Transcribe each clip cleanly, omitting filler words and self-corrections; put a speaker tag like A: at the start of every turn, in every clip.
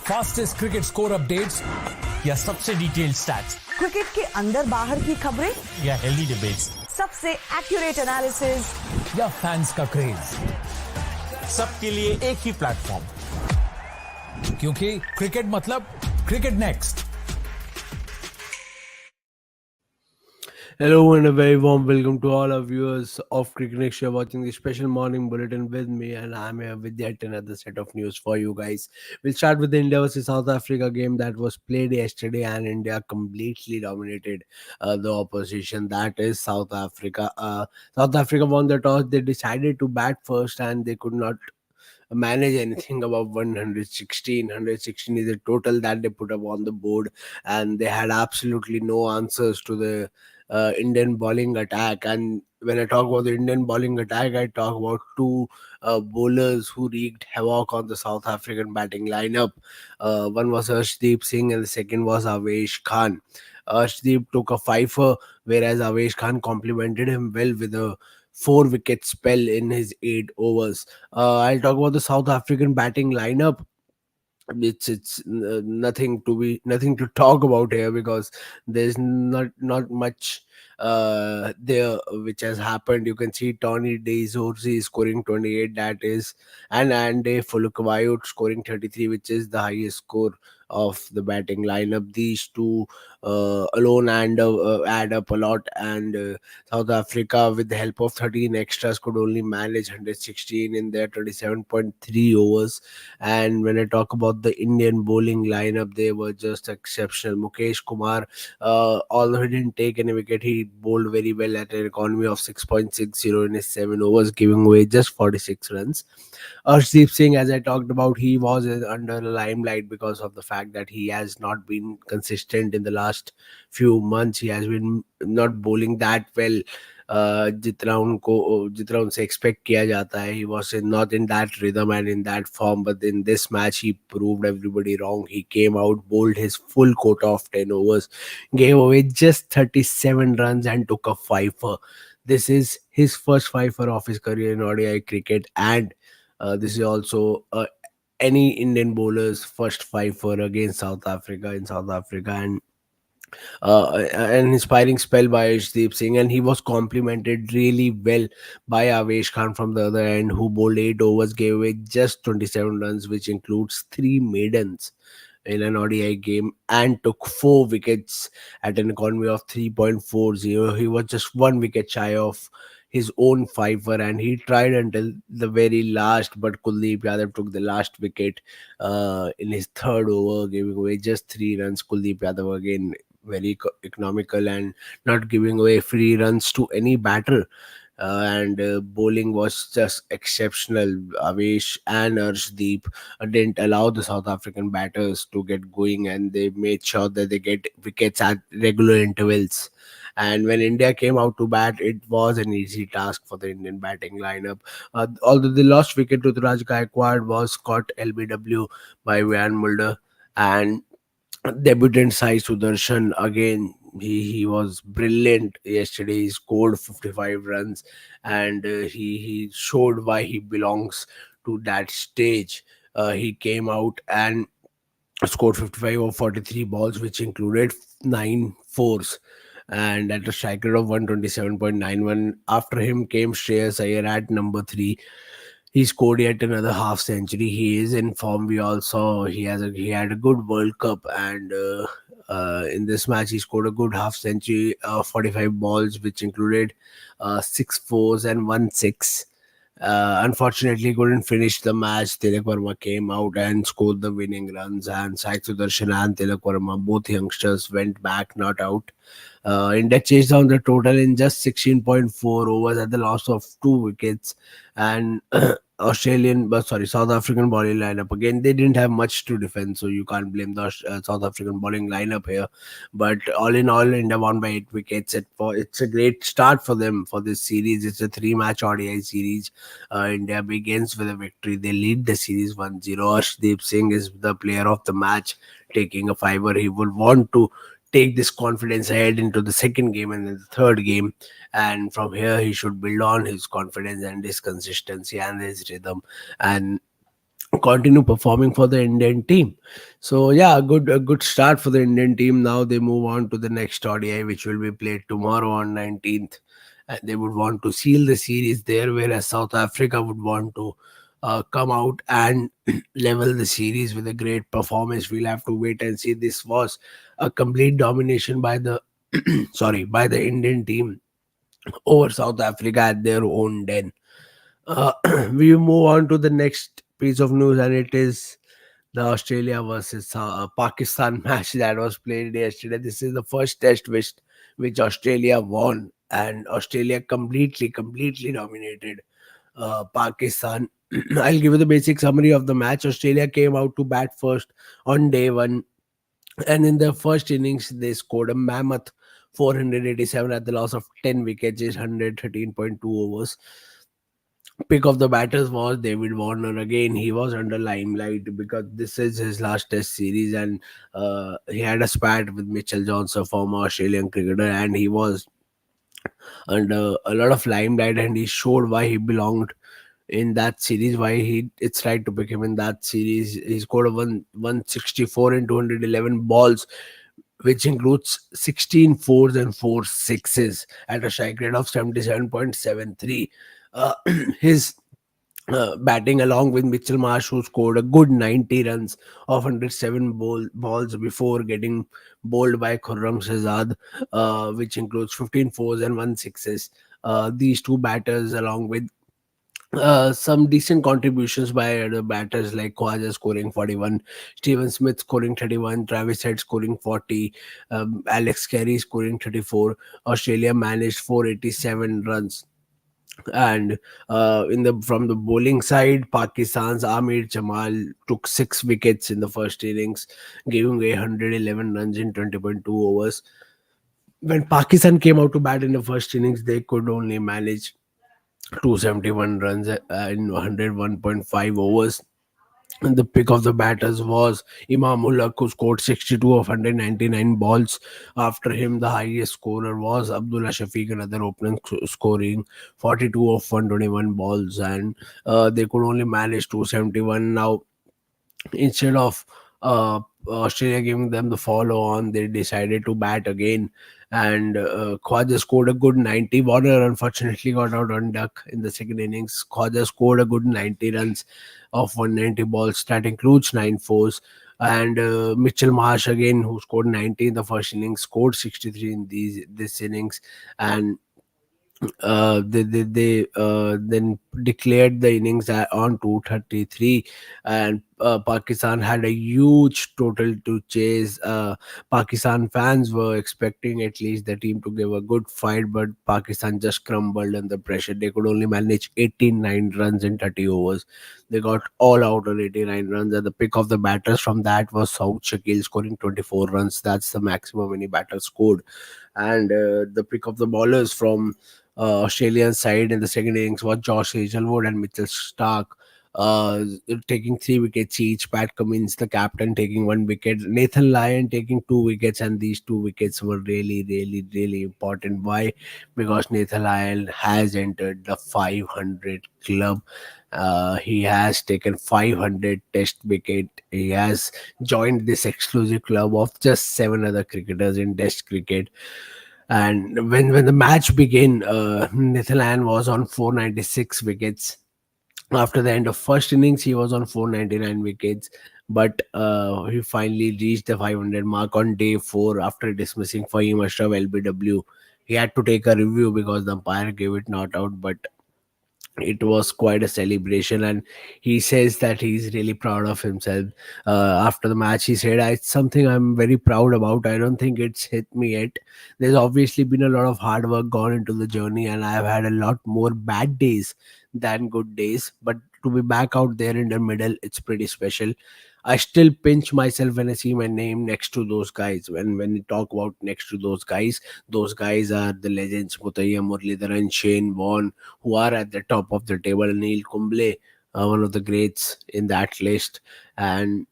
A: Fastest cricket score updates या सबसे detailed stats,
B: cricket के अंदर बाहर की खबरें
A: या हेल्दी डिबेट्स,
B: सबसे एक्यूरेट एनालिसिस
A: या फैंस का क्रेज, सबके लिए एक ही प्लेटफॉर्म, क्योंकि क्रिकेट मतलब cricket next.
C: Hello and a very warm welcome to all our viewers of Cricket Next. You're watching the special morning bulletin with me, and I'm here with yet another set of news for you guys. We'll start with the India versus South Africa game that was played yesterday, and India completely dominated the opposition. That is South Africa. South Africa won the toss. They decided to bat first, and they could not manage anything above 116. 116 is the total that they put up on the board, and they had absolutely no answers to the Indian bowling attack. And when I talk about the Indian bowling attack, I talk about two bowlers who wreaked havoc on the South African batting lineup. One was Arshdeep Singh, and the second was Avesh Khan. Arshdeep took a fifer, whereas Avesh Khan complimented him well with a 4 wicket spell in his 8 overs. I'll talk about the South African batting lineup. It's nothing to talk about here, because there's not much there which has happened. You can see Tony DeZorzi scoring 28, that is, and Ande Fulukwayo scoring 33, which is the highest score of the batting lineup. These two alone and add up a lot, and South Africa, with the help of 13 extras, could only manage 116 in their 27.3 overs. And when I talk about the Indian bowling lineup, they were just exceptional. Mukesh Kumar, although he didn't take any wicket, he bowled very well at an economy of 6.60 in his 7 overs, giving away just 46 runs. Arshdeep Singh, as I talked about, he was under the limelight because of the fact that he has not been consistent in the last few months. He has been not bowling that well. जितना उनसे expect किया जाता है, he was not in that rhythm and in that form. But in this match, he proved everybody wrong. He came out, bowled his full quota of 10 overs, gave away just 37 runs and took a fifer. This is his first fifer of his career in ODI cricket, and this is also any Indian bowler's first fifer against South Africa in South Africa. And an inspiring spell by Arshdeep Singh, and he was complimented really well by Avesh Khan from the other end, who bowled 8 overs, gave away just 27 runs, which includes 3 maidens in an ODI game, and took 4 wickets at an economy of 3.40. He was just 1 wicket shy of his own fifer, and he tried until the very last, but Kuldeep Yadav took the last wicket in his third over, giving away just 3 runs. Kuldeep Yadav again very economical and not giving away free runs to any batter. And bowling was just exceptional. Avesh and Arshdeep didn't allow the South African batters to get going, and they made sure that they get wickets at regular intervals. And when India came out to bat, it was an easy task for the Indian batting lineup. Although the lost wicket to Raj Gaikwad was caught LBW by Van Mulder, and debutant Sai Sudarshan again. He was brilliant yesterday. He scored 55 runs, and he showed why he belongs to that stage. He came out and scored 55 over 43 balls, which included 9 fours, and at a strike rate of 127.91. After him came Shreyas Iyer at number 3. He scored yet another half century. He is in form. We all saw he had a good World Cup, and in this match he scored a good half century, 45 balls, which included 6 fours and 1 6. Unfortunately, couldn't finish the match. Tilak Verma came out and scored the winning runs, and Sai Sudarshan and Tilak Verma, both youngsters, went back not out. India chased down the total in just 16.4 overs at the loss of 2 wickets. And South African bowling lineup, again, they didn't have much to defend, so you can't blame the South African bowling lineup here. But all in all, India won by 8 wickets. It's a great start for them for this series. It's a 3-match ODI series. India begins with a victory. They lead the series 1-0. Arshdeep Singh is the player of the match, taking a fiver. He would want to take this confidence ahead into the second game and then the third game, and from here he should build on his confidence and his consistency and his rhythm. And continue performing for the Indian team. So yeah, a good start for the Indian team. Now they move on to the next ODI, which will be played tomorrow on 19th, and they would want to seal the series there, whereas South Africa would want to come out and level the series with a great performance. We'll have to wait and see. This was a complete domination by the by the Indian team over South Africa at their own den. Uh, we move on to the next piece of news, and it is the Australia versus Pakistan match that was played yesterday. This is the first test which Australia won, and Australia completely dominated Pakistan. I'll give you the basic summary of the match. Australia came out to bat first on day one, and in the first innings, they scored a mammoth 487 at the loss of 10 wickets, is 113.2 overs. Pick of the batters was David Warner. Again, he was under limelight because this is his last Test series, and he had a spat with Mitchell Johnson, former Australian cricketer, and he was under a lot of limelight, and he showed why he belonged in that series. Why it's right to pick him in that series. He scored a 164 in 211 balls, which includes 16 fours and 4 sixes at a strike rate of 77.73. Uh, his batting along with Mitchell Marsh, who scored a good 90 runs of 107 balls before getting bowled by Khurram Shahzad, which includes 15 fours and 1 sixes. These two batters, along with some decent contributions by other batters like Khwaja scoring 41, Steven Smith scoring 31, Travis Head scoring 40, Alex Carey scoring 34. Australia managed 487 runs. And in the from the bowling side, Pakistan's Amir Jamal took 6 wickets in the first innings, giving away 111 runs in 20.2 overs. When Pakistan came out to bat in the first innings, they could only manage 271 runs in 101.5 overs. And the pick of the batters was Imamullah, who scored 62 of 199 balls. After him, the highest scorer was Abdullah Shafiq, another opener, scoring 42 of 121 balls. And they could only manage 271. Now, instead of Australia giving them the follow on, they decided to bat again. And Khwaja scored a good 90. Warner unfortunately got out on duck in the second innings. Khwaja scored a good 90 runs of 190 balls. That includes 9 fours. And Mitchell Marsh again, who scored 90 in the first innings, scored 63 in this innings. And they then declared the innings on 233, and Pakistan had a huge total to chase. Pakistan fans were expecting at least the team to give a good fight, but Pakistan just crumbled under pressure. They could only manage 89 runs in 30 overs. They got all out on 89 runs, and the pick of the batters from that was Saud Shakil scoring 24 runs. That's the maximum any batter scored. And the pick of the bowlers from Australian side in the second innings was Josh Hazelwood and Mitchell Stark, taking 3 wickets each. Pat Cummins, the captain, taking 1 wicket. Nathan Lyon taking 2 wickets, and these 2 wickets were really important. Why? Because Nathan Lyon has entered the 500 club. He has taken 500 test wicket. He has joined this exclusive club of just 7 other cricketers in test cricket. And when the match began, Netherlands was on 496 wickets. After the end of first innings, he was on 499 wickets, but he finally reached the 500 mark on day 4 after dismissing Fahim Ashraf LBW. He had to take a review because the umpire gave it not out, but it was quite a celebration, and he says that he's really proud of himself. After the match, he said, it's something I'm very proud about. I don't think it's hit me yet. There's obviously been a lot of hard work gone into the journey, and I've had a lot more bad days than good days, but to be back out there in the middle, it's pretty special. I still pinch myself when I see my name next to those guys. When we talk about next to those guys are the legends Mutaiya Muralidhar and Shane Warne, who are at the top of the table. Neil Kumble, one of the greats in that list. And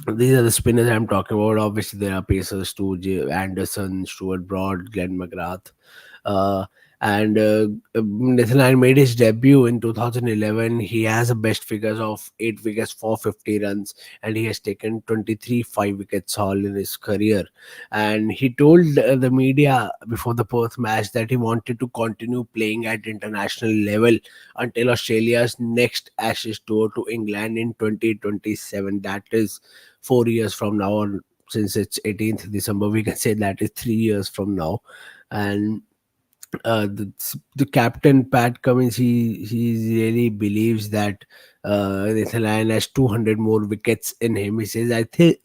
C: these are the spinners I'm talking about. Obviously, there are pacers too: Anderson, Stuart Broad, Glenn McGrath. Uh, And Nathan made his debut in 2011. He has a best figures of 8 wickets, 450 runs, and he has taken 23 5 wickets all in his career. And he told the media before the Perth match that he wanted to continue playing at international level until Australia's next Ashes tour to England in 2027. That is 4 years from now, or since it's 18th December, we can say that is 3 years from now. And the captain Pat Cummins, he really believes that Nathan Lyon has 200 more wickets in him. He says,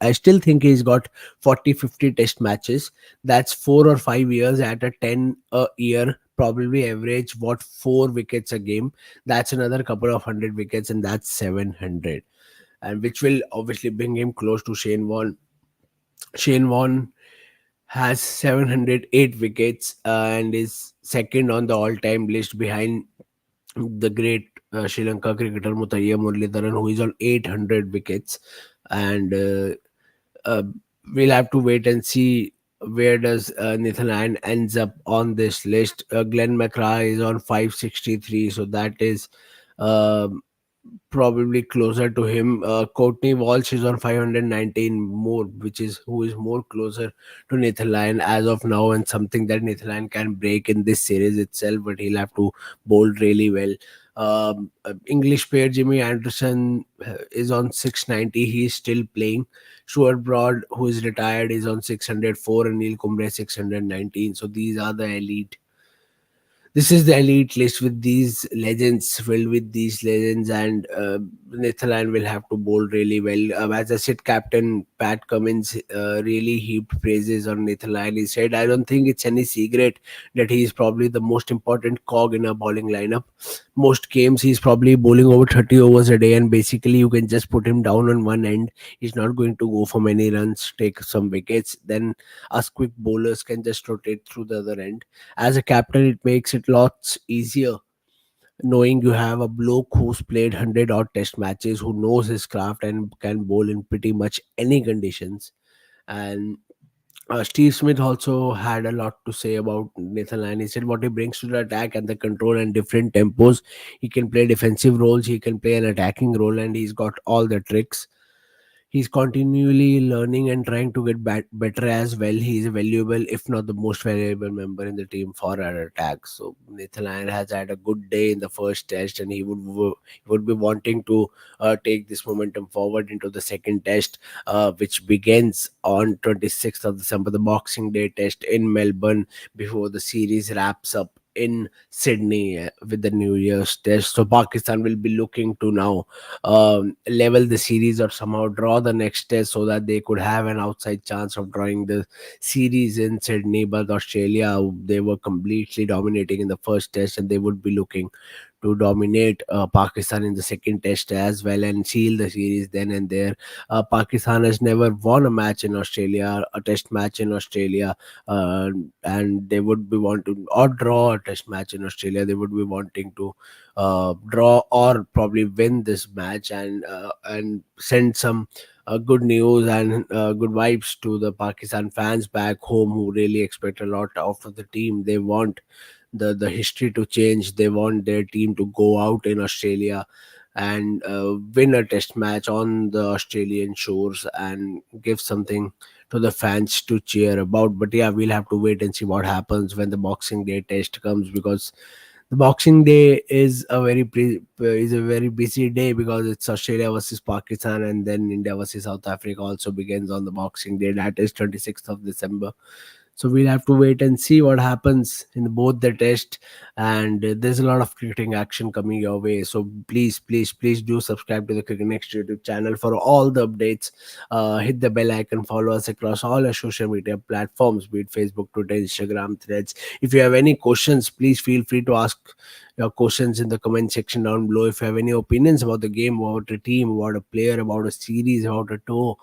C: I still think he's got 40-50 test matches. That's 4 or 5 years at a 10 a year. Probably average what 4 wickets a game. That's another couple of 100 wickets, and that's 700, and which will obviously bring him close to Shane Warne. Shane Warne has 708 wickets and is second on the all-time list behind the great Sri Lanka cricketer Muttiah Muralidharan, who is on 800 wickets. And uh, we'll have to wait and see where does Nathan Lyon ends up on this list. Glenn McGrath is on 563, so that is um probably closer to him. Courtney Walsh is on 519 more, which is who is more closer to Nathan Lyon as of now, and something that Nathan Lyon can break in this series itself, but he'll have to bowl really well. English player Jimmy Anderson is on 690. He's still playing. Stuart Broad, who is retired, is on 604, and Neil Kumble 619. So these are the elite, this is the elite list with these legends, filled with these legends, and Nathan Lyon will have to bowl really well. As I said, Captain Pat Cummins really heaped praises on Nathan Lyon. He said, I don't think it's any secret that he is probably the most important cog in a bowling lineup. Most games, he's probably bowling over 30 overs a day, and basically, you can just put him down on one end. He's not going to go for many runs, take some wickets. Then us quick bowlers can just rotate through the other end. As a captain, it makes it lots easier knowing you have a bloke who's played 100 odd test matches, who knows his craft and can bowl in pretty much any conditions. And Steve Smith also had a lot to say about Nathan Lyon. He said what he brings to the attack and the control and different tempos. He can play defensive roles, he can play an attacking role, and he's got all the tricks. He's continually learning and trying to get better as well. He's a valuable, if not the most valuable member in the team for our attack. So Nathan Lyon has had a good day in the first test, and he would be wanting to take this momentum forward into the second test, which begins on 26th of December, the Boxing Day test in Melbourne, before the series wraps up in Sydney with the New Year's test. So Pakistan will be looking to now level the series or somehow draw the next test, so that they could have an outside chance of drawing the series in Sydney. But Australia, they were completely dominating in the first test, and they would be looking to dominate Pakistan in the second test as well and seal the series then and there. Pakistan has never won a match in Australia, a test match in Australia, uh, and they would be wanting or draw a test match in Australia. They would be wanting to draw or probably win this match, and send some good news and good vibes to the Pakistan fans back home, who really expect a lot out of the team. They want the history to change. They want their team to go out in Australia and win a test match on the Australian shores and give something to the fans to cheer about. But yeah, we'll have to wait and see what happens when the Boxing Day test comes, because the Boxing Day is is a very busy day, because it's Australia versus Pakistan, and then India versus South Africa also begins on the Boxing Day. That is 26th of December. So we'll have to wait and see what happens in both the test. And there's a lot of cricketing action coming your way. So please, please, please do subscribe to the Cricket Next YouTube channel for all the updates. Hit the bell icon, follow us across all our social media platforms, be it Facebook, Twitter, Instagram, Threads. If you have any questions, please feel free to ask your questions in the comment section down below. If you have any opinions about the game, about a team, about a player, about a series, about a tour,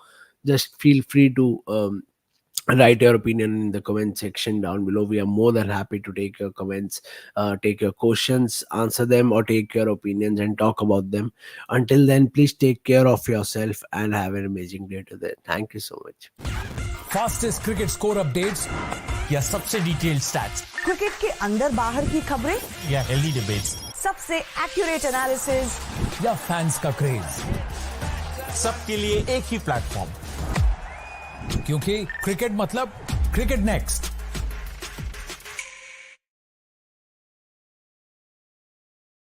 C: just feel free to write your opinion in the comment section down below. We are more than happy to take your comments, take your questions, answer them, or take your opinions and talk about them. Until then, please take care of yourself and have an amazing day today. Thank you so much.
A: Fastest cricket score updates या सबसे detailed stats
B: cricket के अंदर बाहर की खबरें,
A: या healthy debates
B: सबसे accurate analysis,
A: या फैंस का क्रेज, सबके लिए एक ही प्लेटफॉर्म, क्योंकि क्रिकेट मतलब क्रिकेट नेक्स्ट।